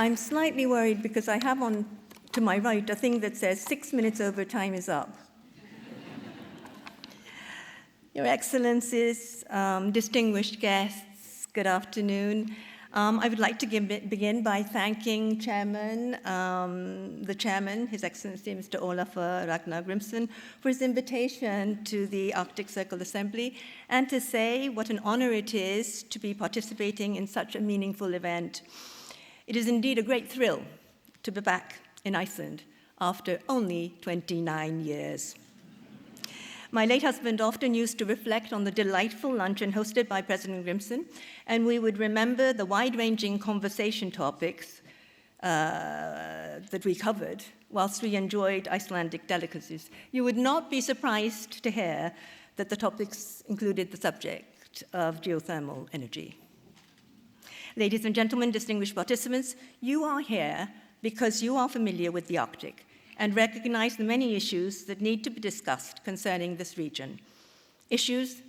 I'm slightly worried because I have on to my right a thing that says 6 minutes over, time is up. Your Excellencies, distinguished guests, good afternoon. I would like to begin by thanking the Chairman, His Excellency Mr. Olafur Ragnar Grimsson, for his invitation to the Arctic Circle Assembly, and to say what an honor it is to be participating in such a meaningful event. It is indeed a great thrill to be back in Iceland after only 29 years. My late husband often used to reflect on the delightful luncheon hosted by President Grimsson, and we would remember the wide-ranging conversation topics that we covered whilst we enjoyed Icelandic delicacies. You would not be surprised to hear that the topics included the subject of geothermal energy. Ladies and gentlemen, distinguished participants, you are here because you are familiar with the Arctic and recognize the many issues that need to be discussed concerning this region, issues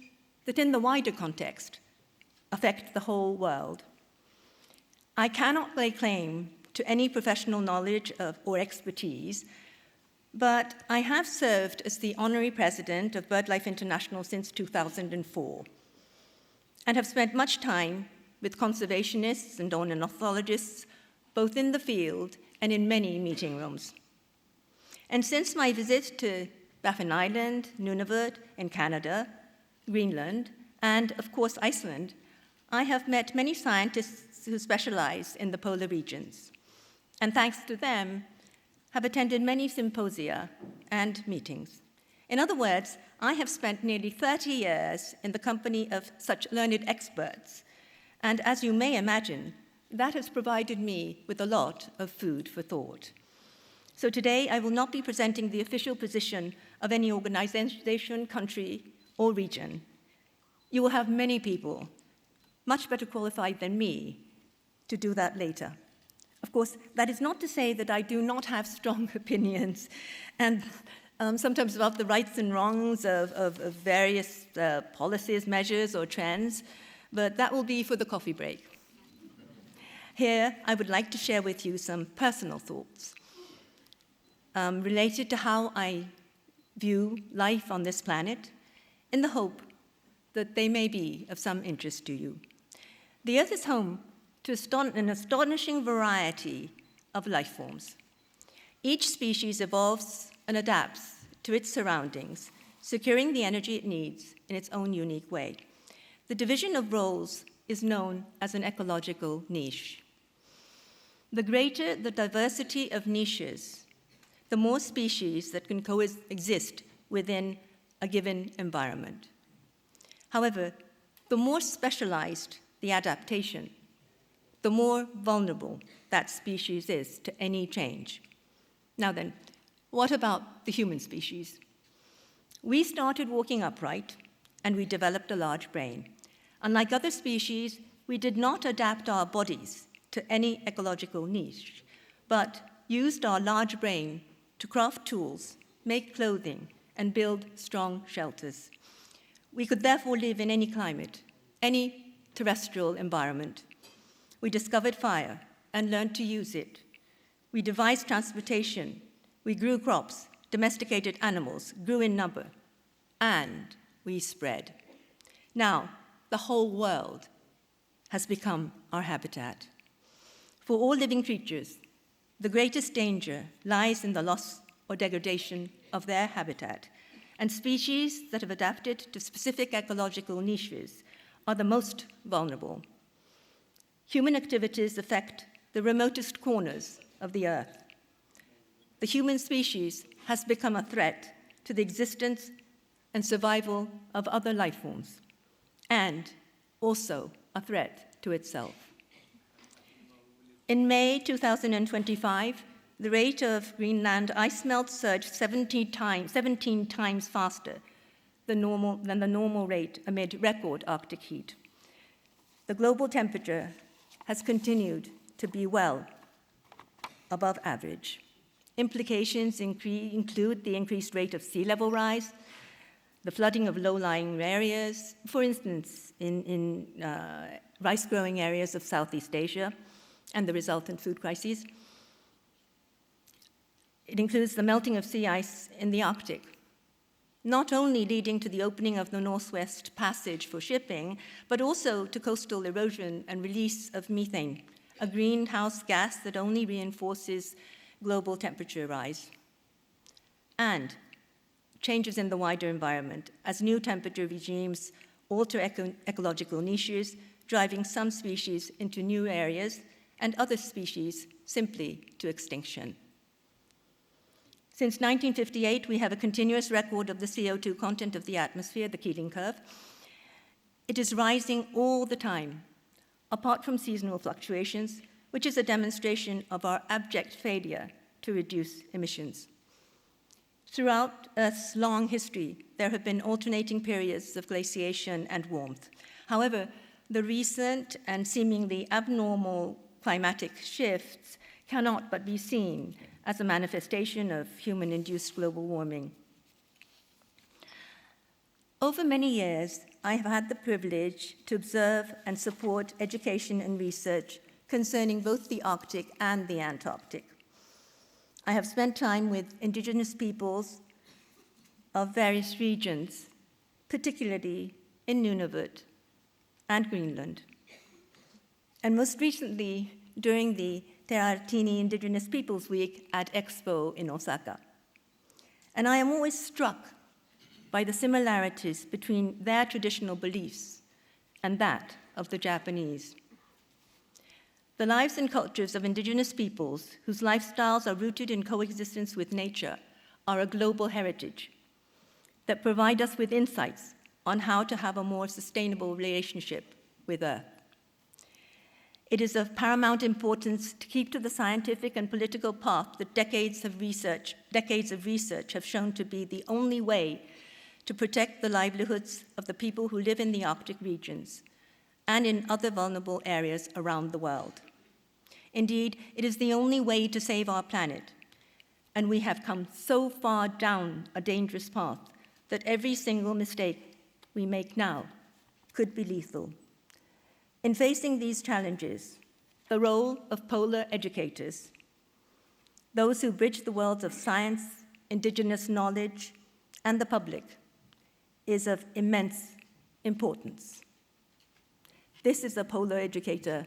that in the wider context affect the whole world. I cannot lay claim to any professional knowledge or expertise, but I have served as the Honorary President of BirdLife International since 2004 and have spent much time with conservationists and ornithologists, both in the field and in many meeting rooms. And since my visit to Baffin Island, Nunavut in Canada, Greenland, and of course Iceland, I have met many scientists who specialize in the polar regions, and thanks to them, have attended many symposia and meetings. In other words, I have spent nearly 30 years in the company of such learned experts, and as you may imagine, that has provided me with a lot of food for thought. So today, I will not be presenting the official position of any organization, country, or region. You will have many people, much better qualified than me, to do that later. Of course, that is not to say that I do not have strong opinions, and sometimes about the rights and wrongs of various policies, measures, or trends, but that will be for the coffee break. Here, I would like to share with you some personal thoughts related to how I view life on this planet, in the hope that they may be of some interest to you. The Earth is home to an astonishing variety of life forms. Each species evolves and adapts to its surroundings, securing the energy it needs in its own unique way. The division of roles is known as an ecological niche. The greater the diversity of niches, the more species that can coexist within a given environment. However, the more specialized the adaptation, the more vulnerable that species is to any change. Now then, what about the human species? We started walking upright, and we developed a large brain. Unlike other species, we did not adapt our bodies to any ecological niche, but used our large brain to craft tools, make clothing, and build strong shelters. We could therefore live in any climate, any terrestrial environment. We discovered fire and learned to use it. We devised transportation. We grew crops, domesticated animals, grew in number, and we spread. Now, the whole world has become our habitat. For all living creatures, the greatest danger lies in the loss or degradation of their habitat, and species that have adapted to specific ecological niches are the most vulnerable. Human activities affect the remotest corners of the Earth. The human species has become a threat to the existence and survival of other life forms, and also a threat to itself. In May 2025, the rate of Greenland ice melt surged 17 times faster than the normal rate amid record Arctic heat. The global temperature has continued to be well above average. Implications include the increased rate of sea level rise, the flooding of low-lying areas, for instance, in rice-growing areas of Southeast Asia, and the resultant food crises. It includes the melting of sea ice in the Arctic, not only leading to the opening of the Northwest Passage for shipping, but also to coastal erosion and release of methane, a greenhouse gas that only reinforces global temperature rise. And changes in the wider environment as new temperature regimes alter ecological niches, driving some species into new areas and other species simply to extinction. Since 1958, we have a continuous record of the CO2 content of the atmosphere, the Keeling curve. It is rising all the time, apart from seasonal fluctuations, which is a demonstration of our abject failure to reduce emissions. Throughout Earth's long history, there have been alternating periods of glaciation and warmth. However, the recent and seemingly abnormal climatic shifts cannot but be seen as a manifestation of human-induced global warming. Over many years, I have had the privilege to observe and support education and research concerning both the Arctic and the Antarctic. I have spent time with Indigenous peoples of various regions, particularly in Nunavut and Greenland. And most recently, during the Te Aratini Indigenous Peoples Week at Expo in Osaka. And I am always struck by the similarities between their traditional beliefs and that of the Japanese. The lives and cultures of indigenous peoples whose lifestyles are rooted in coexistence with nature are a global heritage that provide us with insights on how to have a more sustainable relationship with Earth. It is of paramount importance to keep to the scientific and political path that decades of research have shown to be the only way to protect the livelihoods of the people who live in the Arctic regions and in other vulnerable areas around the world. Indeed, it is the only way to save our planet, and we have come so far down a dangerous path that every single mistake we make now could be lethal. In facing these challenges, the role of polar educators, those who bridge the worlds of science, indigenous knowledge, and the public, is of immense importance. This is a polar educator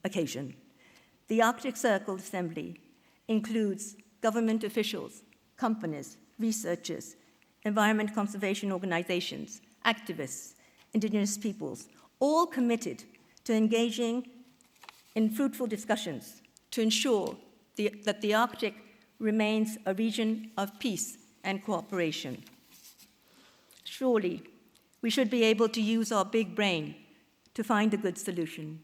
occasion. The Arctic Circle Assembly includes government officials, companies, researchers, environment conservation organizations, activists, indigenous peoples, all committed to engaging in fruitful discussions to ensure that the Arctic remains a region of peace and cooperation. Surely, we should be able to use our big brain to find a good solution.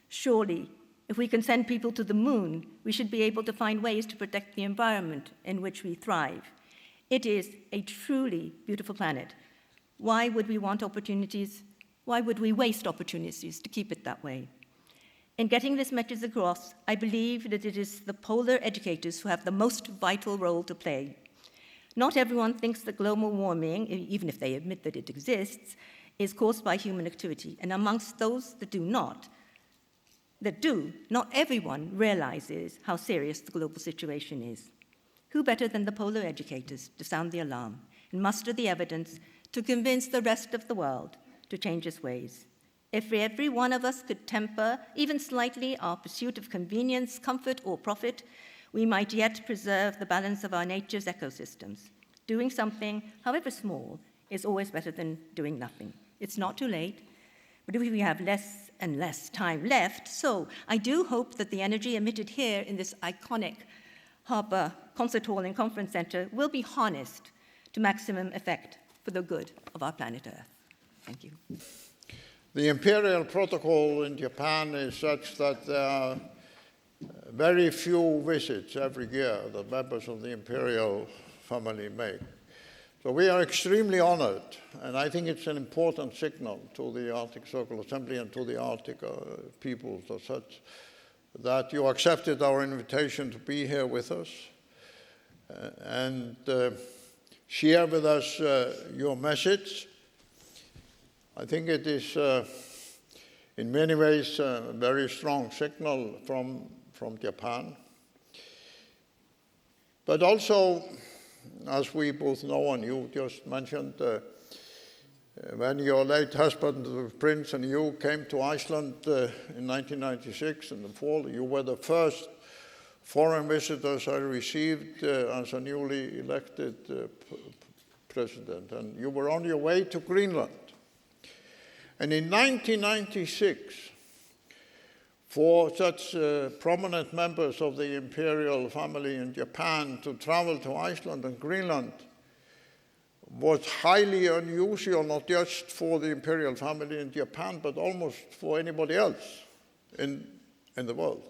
Surely, if we can send people to the moon, we should be able to find ways to protect the environment in which we thrive. It is a truly beautiful planet. Why would we want opportunities? Why would we waste opportunities to keep it that way? In getting this message across, I believe that it is the polar educators who have the most vital role to play. Not everyone thinks that global warming, even if they admit that it exists, is caused by human activity. And amongst those that do, not everyone realizes how serious the global situation is. Who better than the polar educators to sound the alarm and muster the evidence to convince the rest of the world to change its ways? If every one of us could temper, even slightly, our pursuit of convenience, comfort, or profit, we might yet preserve the balance of our nature's ecosystems. Doing something, however small, is always better than doing nothing. It's not too late, but we have less and less time left, so I do hope that the energy emitted here in this iconic Harbour Concert Hall and Conference Center will be harnessed to maximum effect for the good of our planet Earth. Thank you. The Imperial Protocol in Japan is such that there are very few visits every year that members of the Imperial family make. So we are extremely honored, and I think it's an important signal to the Arctic Circle Assembly and to the Arctic peoples as such, that you accepted our invitation to be here with us and share with us your message. I think it is in many ways a very strong signal from Japan. But also, as we both know and you just mentioned, when your late husband, the Prince, and you came to Iceland in 1996 in the fall, you were the first foreign visitors I received as a newly elected president, and you were on your way to Greenland. And in 1996, for such prominent members of the imperial family in Japan to travel to Iceland and Greenland was highly unusual, not just for the imperial family in Japan, but almost for anybody else in the world.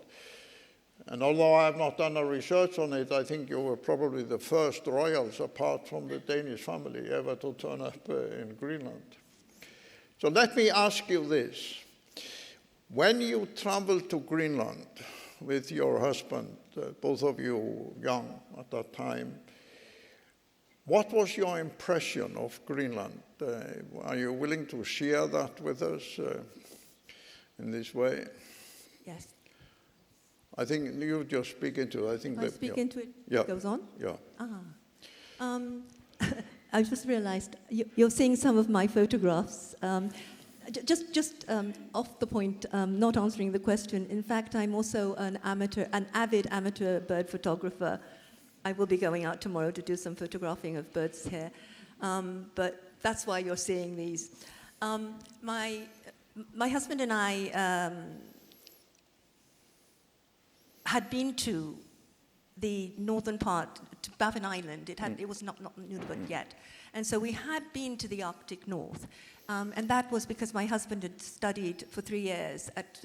And although I have not done a research on it, I think you were probably the first royals, apart from the Danish family, ever to turn up in Greenland. So let me ask you this. When you traveled to Greenland with your husband, both of you young at that time, what was your impression of Greenland? Are you willing to share that with us in this way? Yes. I think you just speak into it. I think I speak into it? Yeah. It goes on? Yeah. I just realized you're seeing some of my photographs. Just off the point, not answering the question. In fact, I'm also an avid amateur bird photographer. I will be going out tomorrow to do some photographing of birds here. But that's why you're seeing these. My husband and I had been to the northern part, to Baffin Island. It was not Nunavut yet. And so we had been to the Arctic North. And that was because my husband had studied for 3 years at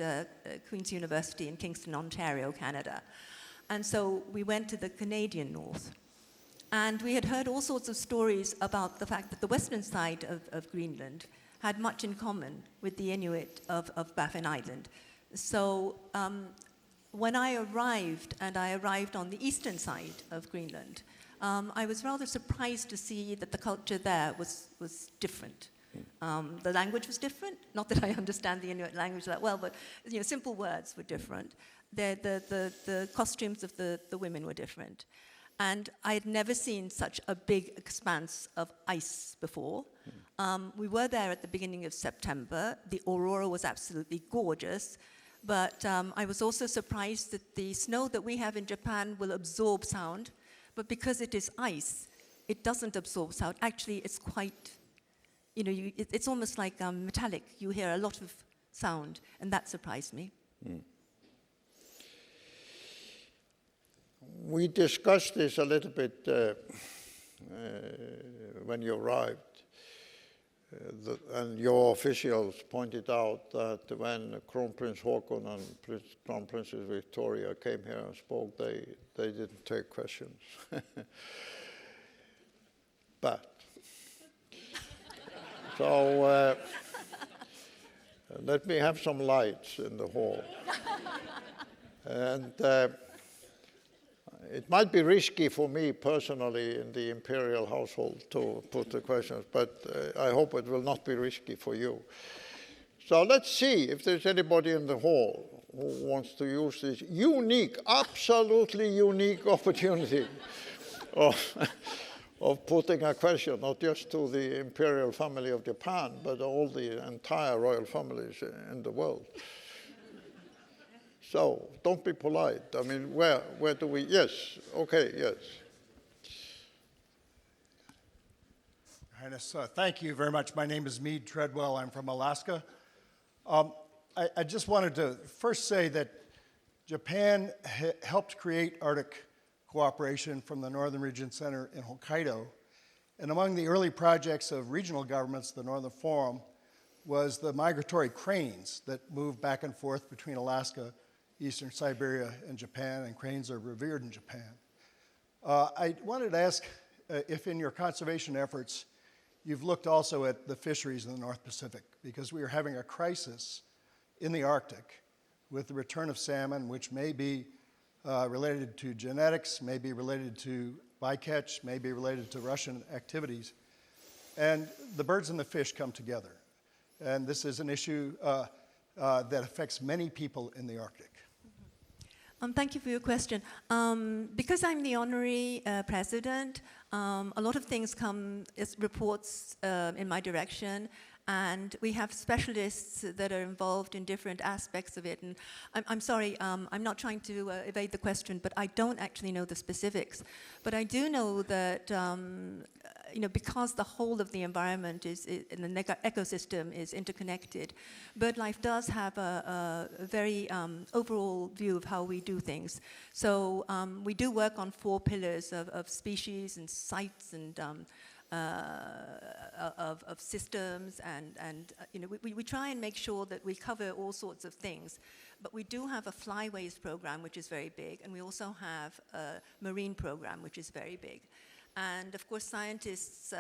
Queen's University in Kingston, Ontario, Canada. And so we went to the Canadian North. And we had heard all sorts of stories about the fact that the western side of Greenland had much in common with the Inuit of Baffin Island. So when I arrived, and I arrived on the eastern side of Greenland, I was rather surprised to see that the culture there was different. The language was different. Not that I understand the Inuit language that well, but simple words were different. The costumes of the women were different. And I had never seen such a big expanse of ice before. We were there at the beginning of September. The aurora was absolutely gorgeous. But I was also surprised that the snow that we have in Japan will absorb sound. But because it is ice, it doesn't absorb sound. Actually, it's quite, it's almost like metallic. You hear a lot of sound, and that surprised me. Mm. We discussed this a little bit when you arrived. And your officials pointed out that when Crown Prince Haakon and Crown Princess Victoria came here and spoke, they didn't take questions. But so let me have some lights in the hall. And it might be risky for me personally in the imperial household to put the questions, but I hope it will not be risky for you. So let's see if there's anybody in the hall who wants to use this unique, absolutely unique opportunity of putting a question, not just to the imperial family of Japan, but all the entire royal families in the world. So, don't be polite. I mean, where do we, yes, okay, yes. Highness, thank you very much. My name is Meade Treadwell. I'm from Alaska. I just wanted to first say that Japan helped create Arctic cooperation from the Northern Region Center in Hokkaido. And among the early projects of regional governments, the Northern Forum, was the migratory cranes that moved back and forth between Alaska, Eastern Siberia, and Japan, and cranes are revered in Japan. I wanted to ask if in your conservation efforts, you've looked also at the fisheries in the North Pacific, because we are having a crisis in the Arctic with the return of salmon, which may be related to genetics, may be related to bycatch, may be related to Russian activities. And the birds and the fish come together. And this is an issue that affects many people in the Arctic? Thank you for your question. Because I'm the honorary president, a lot of things come as reports in my direction, and we have specialists that are involved in different aspects of it. And I'm sorry, I'm not trying to evade the question, but I don't actually know the specifics. But I do know that because the whole of the environment and the ecosystem is interconnected, BirdLife does have a very overall view of how we do things. So we do work on 4 pillars of species and sites and of systems, and we try and make sure that we cover all sorts of things. But we do have a flyways program, which is very big, and we also have a marine program, which is very big. And of course, scientists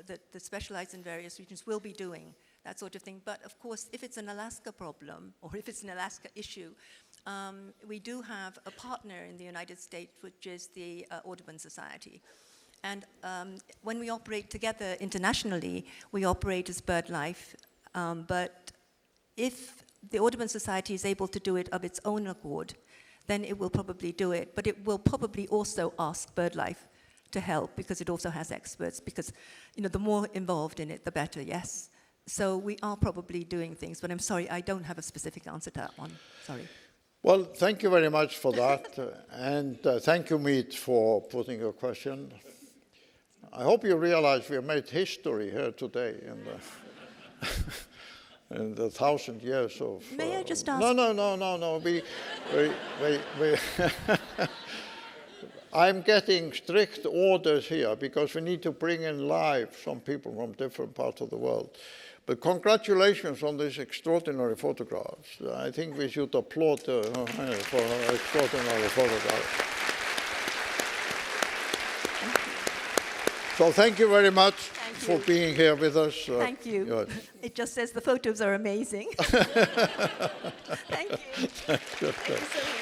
that specialize in various regions will be doing that sort of thing. But of course, if it's an Alaska problem, or if it's an Alaska issue, we do have a partner in the United States, which is the Audubon Society. And when we operate together internationally, we operate as BirdLife. But if the Audubon Society is able to do it of its own accord, then it will probably do it. But it will probably also ask BirdLife to help, because it also has experts, because the more involved in it, the better, yes. So we are probably doing things, but I'm sorry, I don't have a specific answer to that one. Sorry. Well, thank you very much for that. And thank you, Mead, for putting your question. I hope you realize we have made history here today in the 1,000 years of... May I just ask? No. I'm getting strict orders here because we need to bring in live some people from different parts of the world. But congratulations on these extraordinary photographs. I think we should applaud for extraordinary photographs. So thank you very much for being here with us. Thank you. Yes. It just says the photos are amazing. Thank you. Thank you so much.